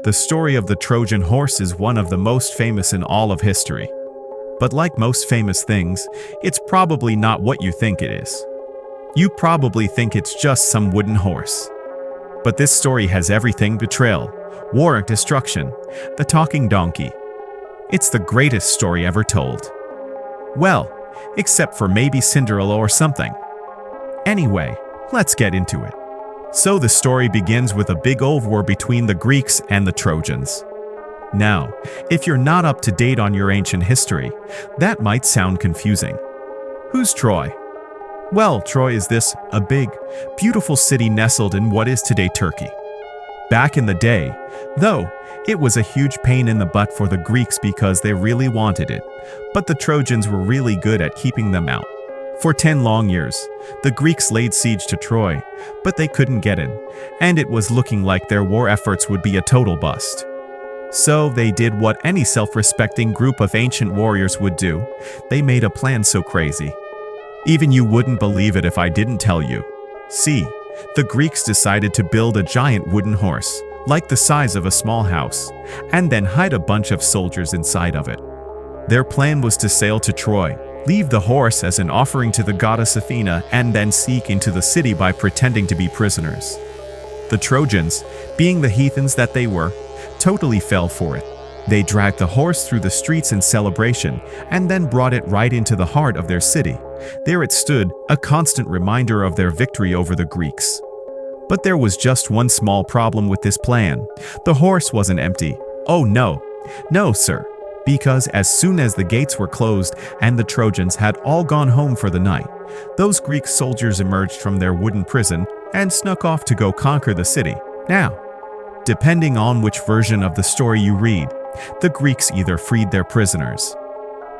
The story of the Trojan Horse is one of the most famous in all of history. But like most famous things, it's probably not what you think it is. You probably think it's just some wooden horse. But this story has everything: betrayal, war, destruction, the talking donkey. It's the greatest story ever told. Well, except for maybe Cinderella or something. Anyway, let's get into it. So the story begins with a big old war between the Greeks and the Trojans. Now, if you're not up to date on your ancient history, that might sound confusing. Who's Troy? Well, Troy is a big, beautiful city nestled in what is today Turkey. Back in the day, though, it was a huge pain in the butt for the Greeks because they really wanted it, but the Trojans were really good at keeping them out. For 10 long years, the Greeks laid siege to Troy, but they couldn't get in, and it was looking like their war efforts would be a total bust. So they did what any self-respecting group of ancient warriors would do. They made a plan so crazy. Even you wouldn't believe it if I didn't tell you. See, the Greeks decided to build a giant wooden horse, like the size of a small house, and then hide a bunch of soldiers inside of it. Their plan was to sail to Troy, leave the horse as an offering to the goddess Athena, and then sneak into the city by pretending to be prisoners. The Trojans, being the heathens that they were, totally fell for it. They dragged the horse through the streets in celebration and then brought it right into the heart of their city. There it stood, a constant reminder of their victory over the Greeks. But there was just one small problem with this plan. The horse wasn't empty. Oh no. No, sir. Because as soon as the gates were closed and the Trojans had all gone home for the night, those Greek soldiers emerged from their wooden prison and snuck off to go conquer the city. Now, depending on which version of the story you read, the Greeks either freed their prisoners,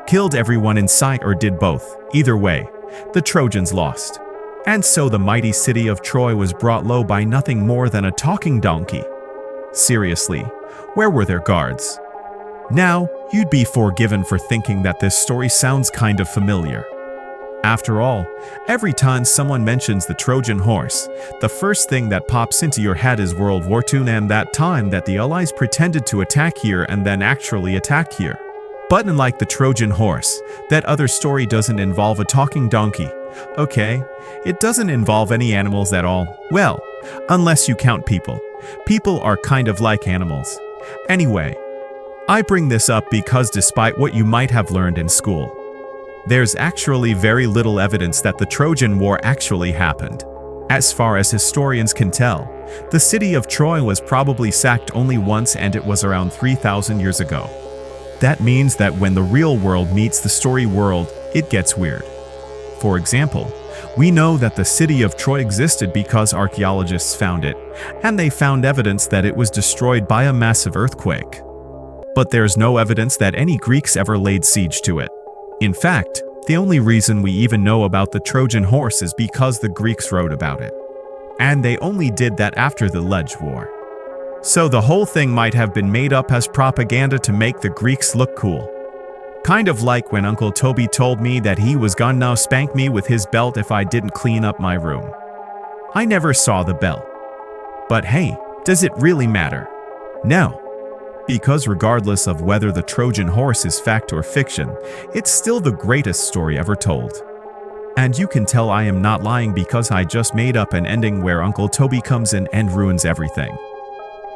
killed everyone in sight, or did both. Either way, the Trojans lost. And so the mighty city of Troy was brought low by nothing more than a talking donkey. Seriously, where were their guards? Now, you'd be forgiven for thinking that this story sounds kind of familiar. After all, every time someone mentions the Trojan Horse, the first thing that pops into your head is World War II and that time that the Allies pretended to attack here and then actually attacked here. But unlike the Trojan Horse, that other story doesn't involve a talking donkey. Okay, it doesn't involve any animals at all. Well, unless you count people. People are kind of like animals. Anyway, I bring this up because despite what you might have learned in school, there's actually very little evidence that the Trojan War actually happened. As far as historians can tell, the city of Troy was probably sacked only once, and it was around 3,000 years ago. That means that when the real world meets the story world, it gets weird. For example, we know that the city of Troy existed because archaeologists found it, and they found evidence that it was destroyed by a massive earthquake. But there's no evidence that any Greeks ever laid siege to it. In fact, the only reason we even know about the Trojan Horse is because the Greeks wrote about it. And they only did that after the Ledge War. So the whole thing might have been made up as propaganda to make the Greeks look cool. Kind of like when Uncle Toby told me that he was gonna spank me with his belt if I didn't clean up my room. I never saw the belt. But hey, does it really matter? No. Because regardless of whether the Trojan Horse is fact or fiction, it's still the greatest story ever told. And you can tell I am not lying because I just made up an ending where Uncle Toby comes in and ruins everything.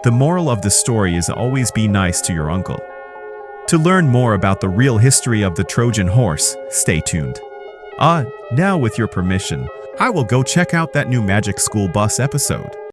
The moral of the story is always be nice to your uncle. To learn more about the real history of the Trojan Horse, stay tuned. Now with your permission, I will go check out that new Magic School Bus episode.